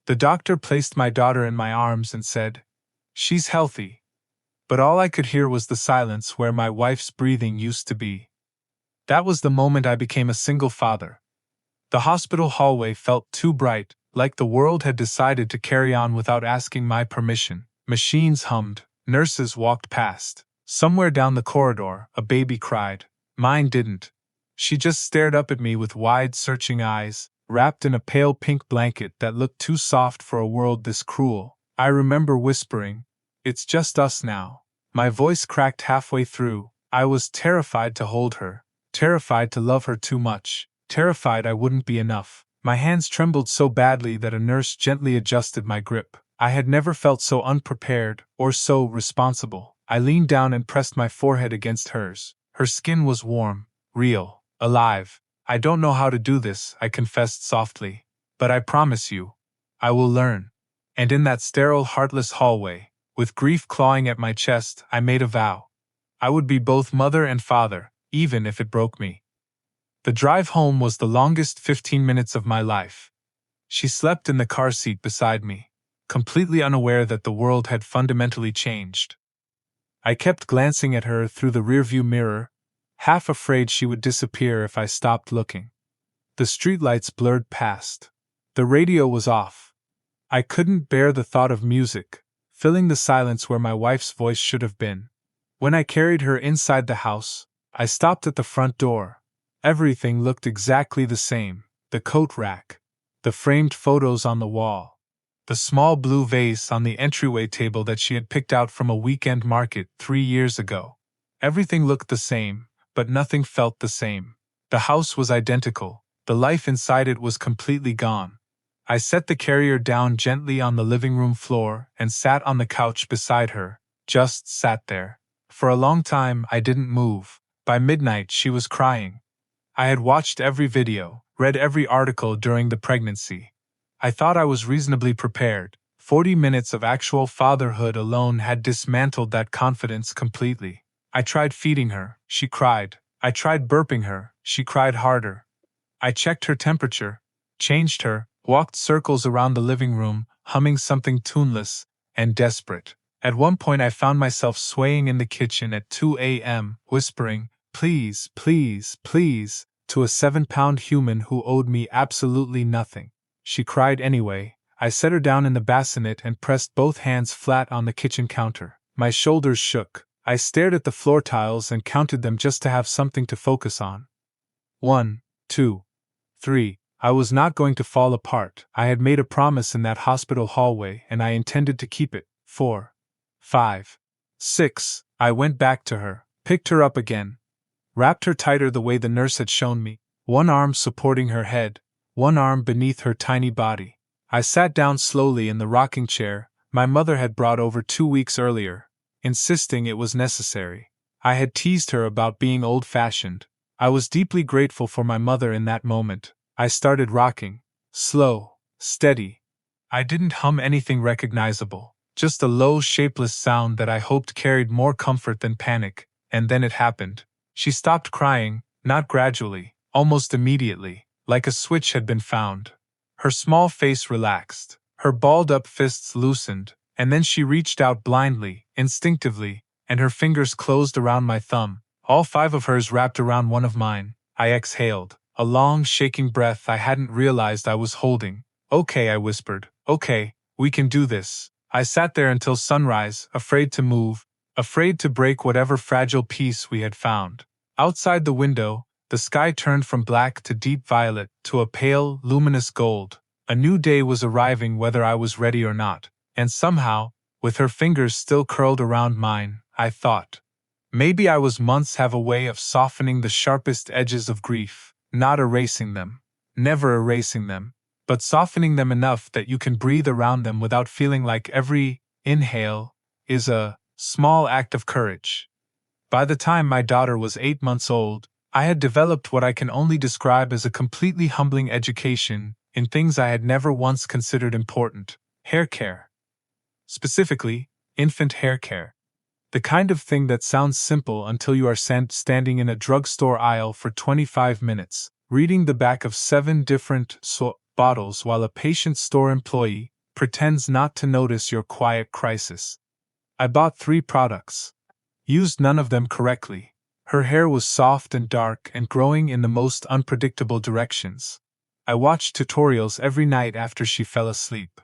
The doctor placed my daughter in my arms and said, "She's healthy." But all I could hear was the silence where my wife's breathing used to be. That was the moment I became a single father. The hospital hallway felt too bright, like the world had decided to carry on without asking my permission. Machines hummed, nurses walked past. Somewhere down the corridor, a baby cried. Mine didn't. She just stared up at me with wide, searching eyes, wrapped in a pale pink blanket that looked too soft for a world this cruel. I remember whispering, "It's just us now." My voice cracked halfway through. I was terrified to hold her, terrified to love her too much, terrified I wouldn't be enough. My hands trembled so badly that a nurse gently adjusted my grip. I had never felt so unprepared or so responsible. I leaned down and pressed my forehead against hers. Her skin was warm, real, alive. "I don't know how to do this," I confessed softly. "But I promise you, I will learn." And in that sterile, heartless hallway, with grief clawing at my chest, I made a vow. I would be both mother and father, even if it broke me. The drive home was the longest 15 minutes of my life. She slept in the car seat beside me, completely unaware that the world had fundamentally changed. I kept glancing at her through the rearview mirror, half afraid she would disappear if I stopped looking. The streetlights blurred past. The radio was off. I couldn't bear the thought of music, filling the silence where my wife's voice should have been. When I carried her inside the house, I stopped at the front door. Everything looked exactly the same: the coat rack, the framed photos on the wall, the small blue vase on the entryway table that she had picked out from a weekend market 3 years ago. Everything looked the same, but nothing felt the same. The house was identical. The life inside it was completely gone. I set the carrier down gently on the living room floor and sat on the couch beside her, just sat there. For a long time I didn't move. By midnight she was crying. I had watched every video, read every article during the pregnancy. I thought I was reasonably prepared. 40 minutes of actual fatherhood alone had dismantled that confidence completely. I tried feeding her, she cried. I tried burping her, she cried harder. I checked her temperature, changed her, walked circles around the living room, humming something tuneless and desperate. At one point I found myself swaying in the kitchen at 2 a.m., whispering, "Please, please, please," to a 7-pound human who owed me absolutely nothing. She cried anyway. I set her down in the bassinet and pressed both hands flat on the kitchen counter. My shoulders shook. I stared at the floor tiles and counted them just to have something to focus on. 1, 2, 3. I was not going to fall apart. I had made a promise in that hospital hallway and I intended to keep it. 4, 5, 6. I went back to her, picked her up again, wrapped her tighter the way the nurse had shown me, one arm supporting her head, one arm beneath her tiny body. I sat down slowly in the rocking chair my mother had brought over 2 weeks earlier, insisting it was necessary. I had teased her about being old-fashioned. I was deeply grateful for my mother in that moment. I started rocking. Slow, steady. I didn't hum anything recognizable, just a low, shapeless sound that I hoped carried more comfort than panic, and then it happened. She stopped crying, not gradually, almost immediately, like a switch had been found. Her small face relaxed, her balled-up fists loosened, and then she reached out blindly, instinctively, and her fingers closed around my thumb, all 5 of hers wrapped around one of mine. I exhaled, a long, shaking breath I hadn't realized I was holding. "Okay," I whispered. "Okay, we can do this." I sat there until sunrise, afraid to move, afraid to break whatever fragile peace we had found. Outside the window, the sky turned from black to deep violet to a pale, luminous gold. A new day was arriving whether I was ready or not, and somehow, with her fingers still curled around mine, I thought, maybe I was months have a way of softening the sharpest edges of grief, not erasing them, never erasing them, but softening them enough that you can breathe around them without feeling like every inhale is a small act of courage. By the time my daughter was 8 months old, I had developed what I can only describe as a completely humbling education in things I had never once considered important: hair care. Specifically, infant hair care. The kind of thing that sounds simple until you are standing in a drugstore aisle for 25 minutes, reading the back of 7 different bottles while a patient store employee, pretends not to notice your quiet crisis. I bought 3 products. Used none of them correctly. Her hair was soft and dark and growing in the most unpredictable directions. I watched tutorials every night after she fell asleep.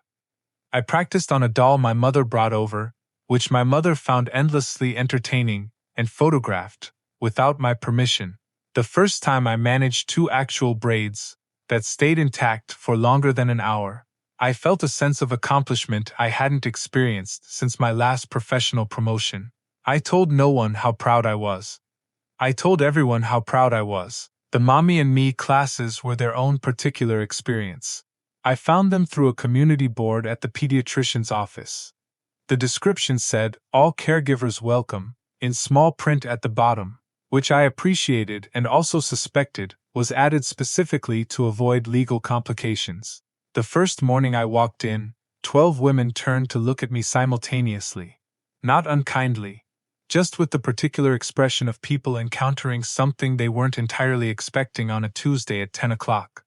I practiced on a doll my mother brought over, which my mother found endlessly entertaining, and photographed, without my permission. The first time I managed 2 actual braids that stayed intact for longer than an hour. I felt a sense of accomplishment I hadn't experienced since my last professional promotion. I told no one how proud I was. I told everyone how proud I was. The Mommy and Me classes were their own particular experience. I found them through a community board at the pediatrician's office. The description said, "All caregivers welcome," in small print at the bottom, which I appreciated and also suspected was added specifically to avoid legal complications. The first morning I walked in, 12 women turned to look at me simultaneously. Not unkindly, just with the particular expression of people encountering something they weren't entirely expecting on a Tuesday at 10 o'clock.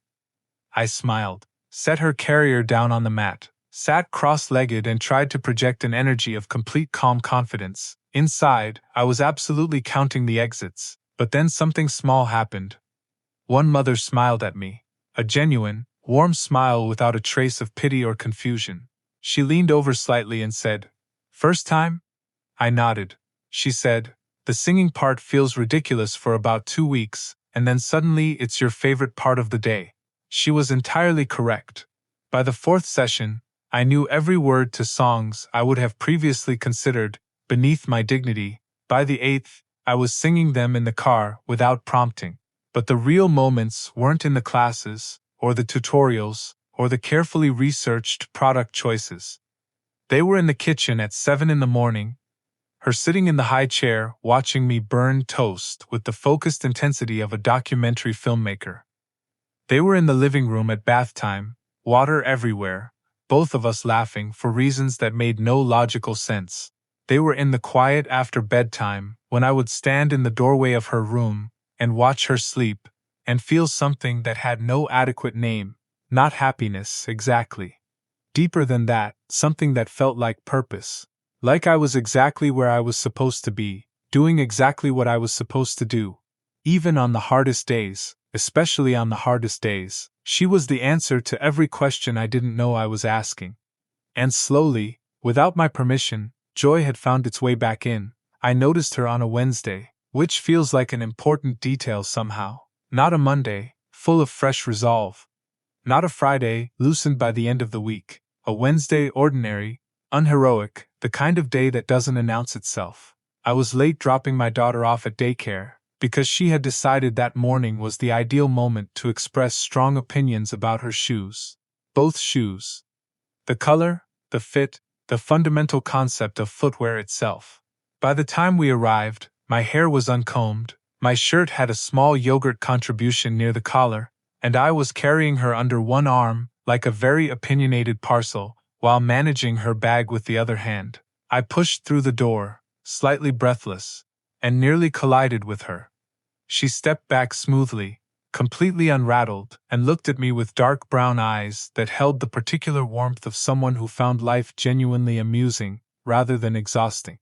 I smiled, set her carrier down on the mat, sat cross-legged and tried to project an energy of complete calm confidence. Inside, I was absolutely counting the exits, but then something small happened. One mother smiled at me, a genuine, warm smile without a trace of pity or confusion. She leaned over slightly and said, "First time?" I nodded. She said, "The singing part feels ridiculous for about 2 weeks, and then suddenly it's your favorite part of the day." She was entirely correct. By the 4th session, I knew every word to songs I would have previously considered beneath my dignity. By the 8th, I was singing them in the car without prompting. But the real moments weren't in the classes, or the tutorials, or the carefully researched product choices. They were in the kitchen at 7 in the morning, her sitting in the high chair watching me burn toast with the focused intensity of a documentary filmmaker. They were in the living room at bath time, water everywhere, both of us laughing for reasons that made no logical sense. They were in the quiet after bedtime, when I would stand in the doorway of her room and watch her sleep, and feel something that had no adequate name, not happiness exactly. Deeper than that, something that felt like purpose. Like I was exactly where I was supposed to be, doing exactly what I was supposed to do. Even on the hardest days, especially on the hardest days, she was the answer to every question I didn't know I was asking. And slowly, without my permission, joy had found its way back in. I noticed her on a Wednesday, which feels like an important detail somehow. Not a Monday, full of fresh resolve. Not a Friday, loosened by the end of the week. A Wednesday, ordinary, unheroic, the kind of day that doesn't announce itself. I was late dropping my daughter off at daycare, because she had decided that morning was the ideal moment to express strong opinions about her shoes. Both shoes. The color, the fit, the fundamental concept of footwear itself. By the time we arrived, my hair was uncombed, my shirt had a small yogurt contribution near the collar, and I was carrying her under one arm, like a very opinionated parcel, while managing her bag with the other hand. I pushed through the door, slightly breathless, and nearly collided with her. She stepped back smoothly, completely unrattled, and looked at me with dark brown eyes that held the particular warmth of someone who found life genuinely amusing, rather than exhausting.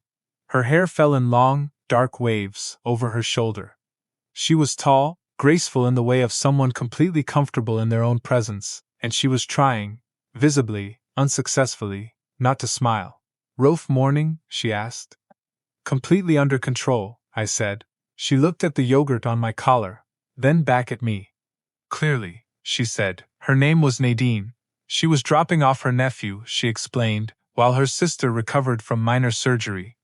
Her hair fell in long, dark waves over her shoulder. She was tall, graceful in the way of someone completely comfortable in their own presence, and she was trying, visibly, unsuccessfully, not to smile. "Rough morning?" she asked. "Completely under control," I said. She looked at the yogurt on my collar, then back at me. "Clearly," she said. Her name was Nadine. She was dropping off her nephew, she explained, while her sister recovered from minor surgery.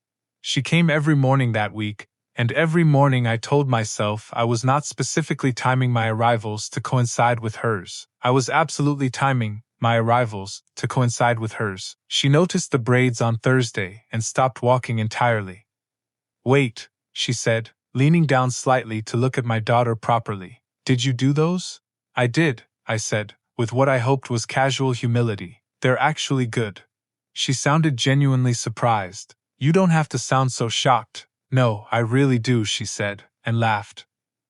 She came every morning that week, and every morning I told myself I was not specifically timing my arrivals to coincide with hers. I was absolutely timing my arrivals to coincide with hers. She noticed the braids on Thursday and stopped walking entirely. "Wait," she said, leaning down slightly to look at my daughter properly. "Did you do those?" "I did," I said, with what I hoped was casual humility. "They're actually good." She sounded genuinely surprised. "You don't have to sound so shocked." "No, I really do," she said, and laughed.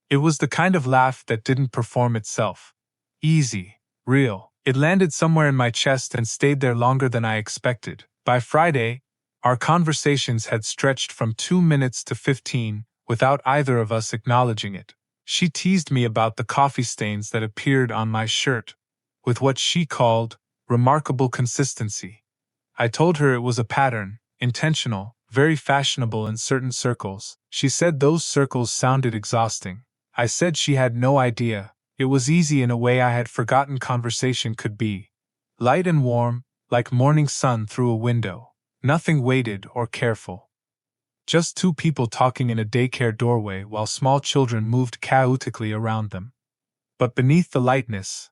It was the kind of laugh that didn't perform itself. Easy, real. It landed somewhere in my chest and stayed there longer than I expected. By Friday, our conversations had stretched from 2 minutes to 15 without either of us acknowledging it. She teased me about the coffee stains that appeared on my shirt, with what she called remarkable consistency. I told her it was a pattern, intentional, very fashionable in certain circles. She said those circles sounded exhausting. I said she had no idea. It was easy in a way I had forgotten conversation could be. Light and warm, like morning sun through a window. Nothing weighted or careful. Just two people talking in a daycare doorway while small children moved chaotically around them. But beneath the lightness,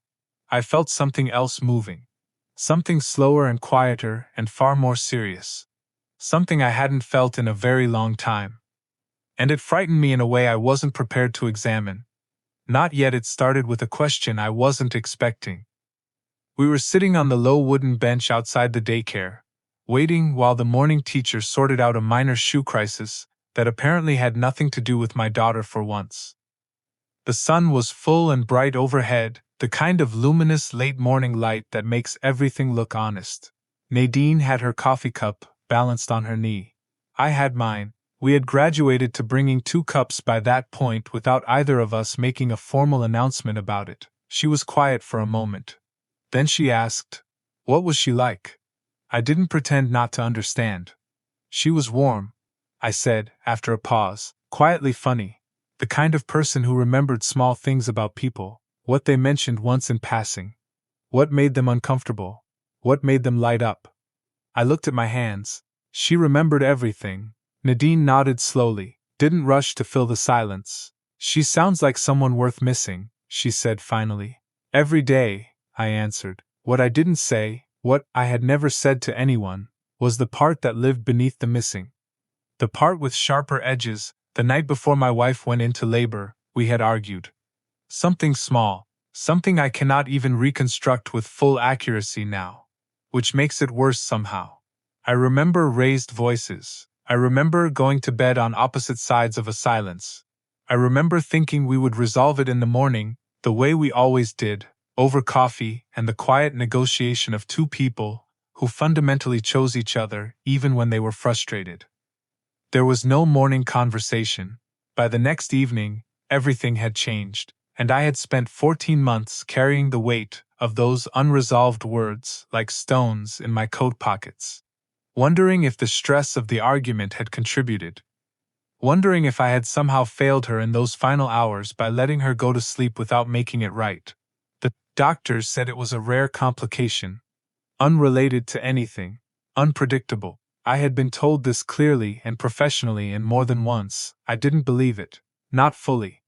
I felt something else moving. Something slower and quieter and far more serious. Something I hadn't felt in a very long time. And it frightened me in a way I wasn't prepared to examine. Not yet. It started with a question I wasn't expecting. We were sitting on the low wooden bench outside the daycare, waiting while the morning teacher sorted out a minor shoe crisis that apparently had nothing to do with my daughter for once. The sun was full and bright overhead, the kind of luminous late morning light that makes everything look honest. Nadine had her coffee cup balanced on her knee. I had mine. We had graduated to bringing 2 cups by that point without either of us making a formal announcement about it. She was quiet for a moment. Then she asked, "What was she like?" I didn't pretend not to understand. "She was warm," I said, after a pause, "quietly funny. The kind of person who remembered small things about people, what they mentioned once in passing. What made them uncomfortable. What made them light up." I looked at my hands. She remembered everything. Nadine nodded slowly, didn't rush to fill the silence. "She sounds like someone worth missing," she said finally. "Every day," I answered. What I didn't say, what I had never said to anyone, was the part that lived beneath the missing. The part with sharper edges. The night before my wife went into labor, we had argued. Something small, something I cannot even reconstruct with full accuracy now. Which makes it worse somehow. I remember raised voices. I remember going to bed on opposite sides of a silence. I remember thinking we would resolve it in the morning, the way we always did, over coffee and the quiet negotiation of 2 people who fundamentally chose each other even when they were frustrated. There was no morning conversation. By the next evening, everything had changed, and I had spent 14 months carrying the weight of those unresolved words like stones in my coat pockets. Wondering if the stress of the argument had contributed. Wondering if I had somehow failed her in those final hours by letting her go to sleep without making it right. The doctors said it was a rare complication. Unrelated to anything. Unpredictable. I had been told this clearly and professionally and more than once. I didn't believe it. Not fully.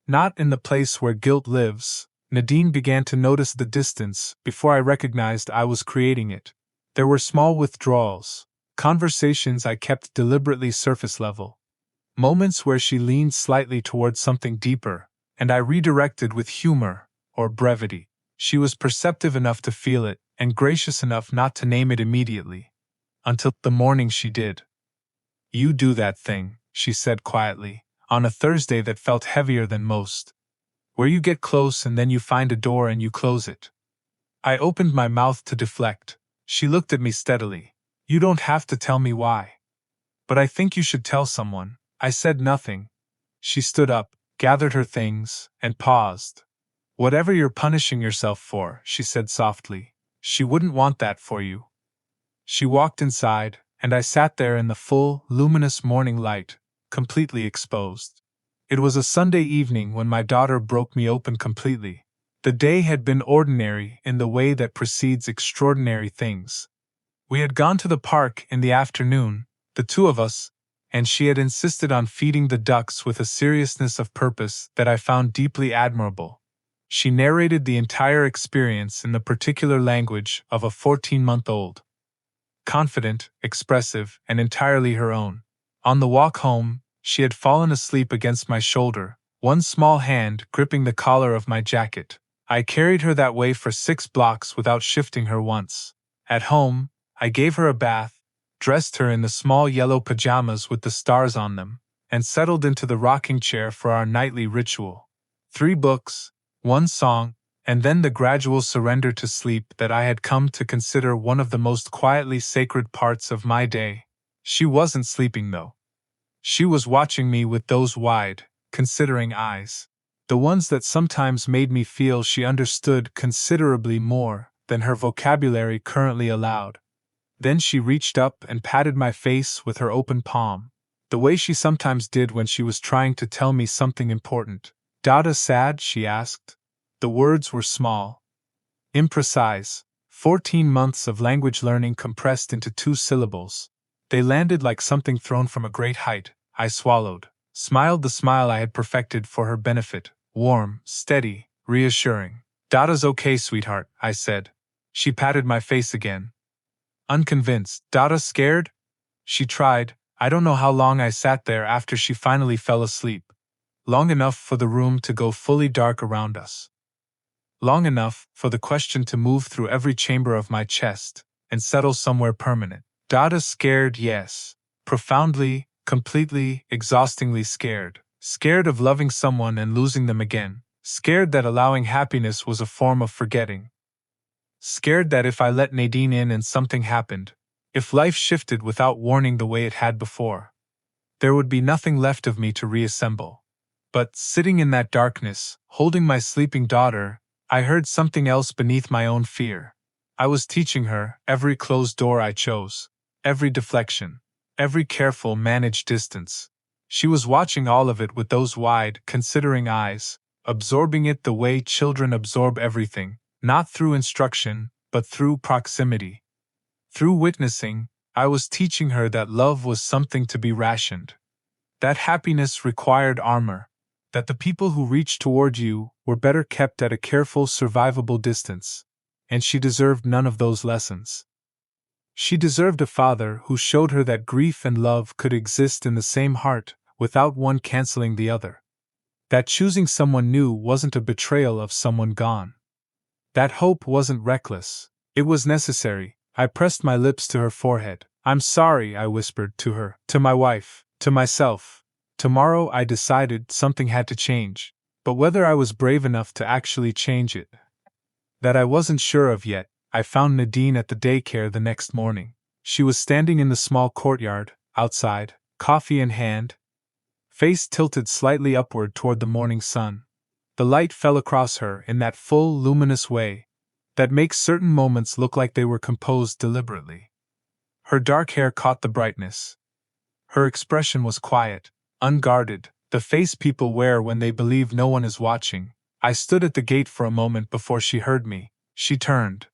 Not in the place where guilt lives. Nadine began to notice the distance before I recognized I was creating it. There were small withdrawals, conversations I kept deliberately surface level, moments where she leaned slightly towards something deeper, and I redirected with humor or brevity. She was perceptive enough to feel it, and gracious enough not to name it immediately. Until the morning she did. "You do that thing," she said quietly, on a Thursday that felt heavier than most. "Where you get close and then you find a door and you close it." I opened my mouth to deflect. She looked at me steadily. "You don't have to tell me why." "But I think you should tell someone." I said nothing. She stood up, gathered her things, and paused. "Whatever you're punishing yourself for," she said softly, "she wouldn't want that for you." She walked inside, and I sat there in the full, luminous morning light, completely exposed. It was a Sunday evening when my daughter broke me open completely. The day had been ordinary in the way that precedes extraordinary things. We had gone to the park in the afternoon, the 2 of us, and she had insisted on feeding the ducks with a seriousness of purpose that I found deeply admirable. She narrated the entire experience in the particular language of a 14-month-old. Confident, expressive, and entirely her own. On the walk home, she had fallen asleep against my shoulder, one small hand gripping the collar of my jacket. I carried her that way for 6 blocks without shifting her once. At home, I gave her a bath, dressed her in the small yellow pajamas with the stars on them, and settled into the rocking chair for our nightly ritual. 3 books, 1 song, and then the gradual surrender to sleep that I had come to consider one of the most quietly sacred parts of my day. She wasn't sleeping, though. She was watching me with those wide, considering eyes. The ones that sometimes made me feel she understood considerably more than her vocabulary currently allowed. Then she reached up and patted my face with her open palm, the way she sometimes did when she was trying to tell me something important. "Dada sad?" she asked. The words were small, imprecise, 14 months of language learning compressed into 2 syllables. They landed like something thrown from a great height. I swallowed, smiled the smile I had perfected for her benefit, warm, steady, reassuring. "Dada's okay, sweetheart," I said. She patted my face again. Unconvinced. "Dada scared?" She tried. I don't know how long I sat there after she finally fell asleep. Long enough for the room to go fully dark around us. Long enough for the question to move through every chamber of my chest and settle somewhere permanent. Dada scared, yes. Profoundly, completely, exhaustingly scared. Scared of loving someone and losing them again. Scared that allowing happiness was a form of forgetting. Scared that if I let Nadine in and something happened, if life shifted without warning the way it had before, there would be nothing left of me to reassemble. But sitting in that darkness, holding my sleeping daughter, I heard something else beneath my own fear. I was teaching her every closed door I chose, every deflection, every careful managed distance. She was watching all of it with those wide, considering eyes, absorbing it the way children absorb everything, not through instruction, but through proximity. Through witnessing, I was teaching her that love was something to be rationed, that happiness required armor, that the people who reached toward you were better kept at a careful, survivable distance, and she deserved none of those lessons. She deserved a father who showed her that grief and love could exist in the same heart without one canceling the other. That choosing someone new wasn't a betrayal of someone gone. That hope wasn't reckless. It was necessary. I pressed my lips to her forehead. "I'm sorry," I whispered to her, to my wife, to myself. Tomorrow, I decided, something had to change. But whether I was brave enough to actually change it, that I wasn't sure of yet. I found Nadine at the daycare the next morning. She was standing in the small courtyard, outside, coffee in hand, face tilted slightly upward toward the morning sun. The light fell across her in that full, luminous way that makes certain moments look like they were composed deliberately. Her dark hair caught the brightness. Her expression was quiet, unguarded, the face people wear when they believe no one is watching. I stood at the gate for a moment before she heard me. She turned.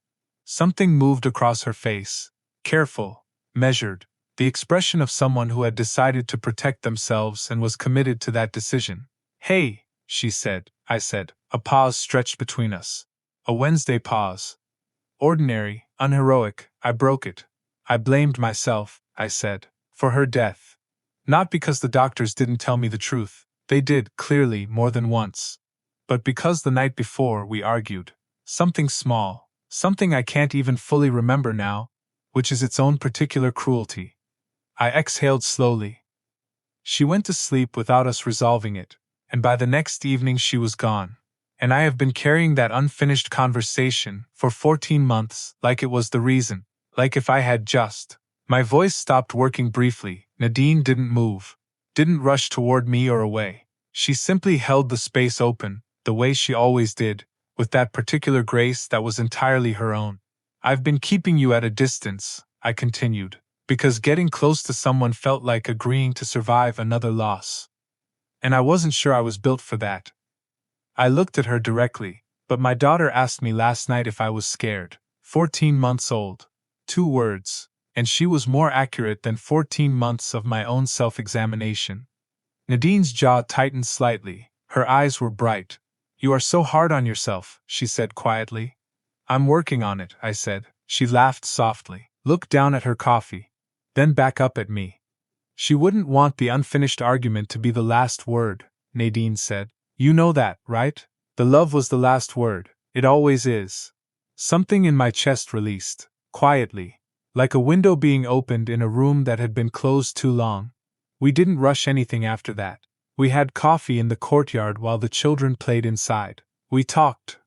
Something moved across her face, careful, measured, the expression of someone who had decided to protect themselves and was committed to that decision. "Hey," she said. I said. A pause stretched between us. A Wednesday pause. Ordinary, unheroic. I broke it. "I blamed myself," I said, "for her death. Not because the doctors didn't tell me the truth. They did, clearly, more than once. But because the night before we argued. Something small, something I can't even fully remember now, which is its own particular cruelty." I exhaled slowly. She went to sleep without us resolving it, and by the next evening she was gone. And I have been carrying that unfinished conversation for 14 months, like it was the reason, like if I had just. My voice stopped working briefly. Nadine didn't move, didn't rush toward me or away. She simply held the space open, the way she always did, with that particular grace that was entirely her own. "I've been keeping you at a distance," I continued, "because getting close to someone felt like agreeing to survive another loss. And I wasn't sure I was built for that." I looked at her directly, but my daughter asked me last night if I was scared. 14 months old. 2 words, and she was more accurate than 14 months of my own self-examination. Nadine's jaw tightened slightly. Her eyes were bright. "You are so hard on yourself," she said quietly. "I'm working on it," I said. She laughed softly, looked down at her coffee, then back up at me. "She wouldn't want the unfinished argument to be the last word," Nadine said. "You know that, right? The love was the last word. It always is." Something in my chest released, quietly, like a window being opened in a room that had been closed too long. We didn't rush anything after that. We had coffee in the courtyard while the children played inside. We talked,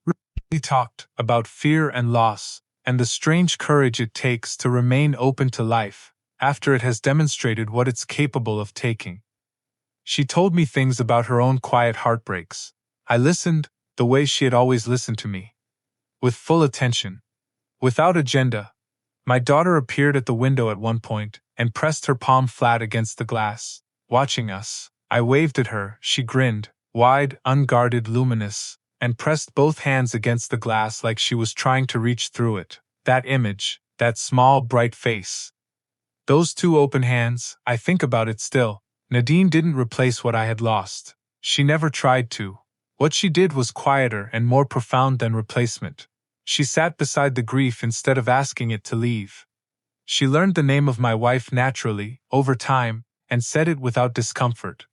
We talked about fear and loss, and the strange courage it takes to remain open to life after it has demonstrated what it's capable of taking. She told me things about her own quiet heartbreaks. I listened, the way she had always listened to me, with full attention, without agenda. My daughter appeared at the window at one point and pressed her palm flat against the glass, watching us. I waved at her, she grinned, wide, unguarded, luminous, and pressed both hands against the glass like she was trying to reach through it. That image, that small, bright face. Those two open hands, I think about it still. Nadine didn't replace what I had lost. She never tried to. What she did was quieter and more profound than replacement. She sat beside the grief instead of asking it to leave. She learned the name of my wife naturally, over time, and said it without discomfort.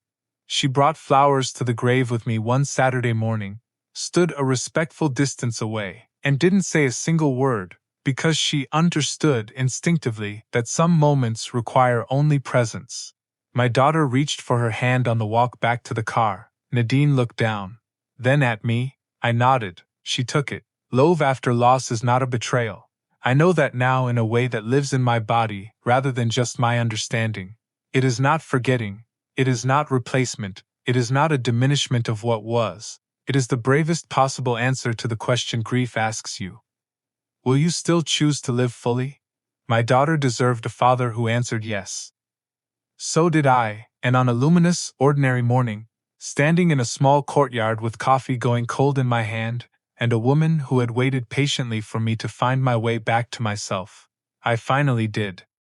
She brought flowers to the grave with me one Saturday morning, stood a respectful distance away, and didn't say a single word, because she understood instinctively that some moments require only presence. My daughter reached for her hand on the walk back to the car. Nadine looked down, then at me. I nodded. She took it. Love after loss is not a betrayal. I know that now in a way that lives in my body rather than just my understanding. It is not forgetting. It is not replacement. It is not a diminishment of what was. It is the bravest possible answer to the question grief asks you. Will you still choose to live fully? My daughter deserved a father who answered yes. So did I, and on a luminous, ordinary morning, standing in a small courtyard with coffee going cold in my hand, and a woman who had waited patiently for me to find my way back to myself, I finally did.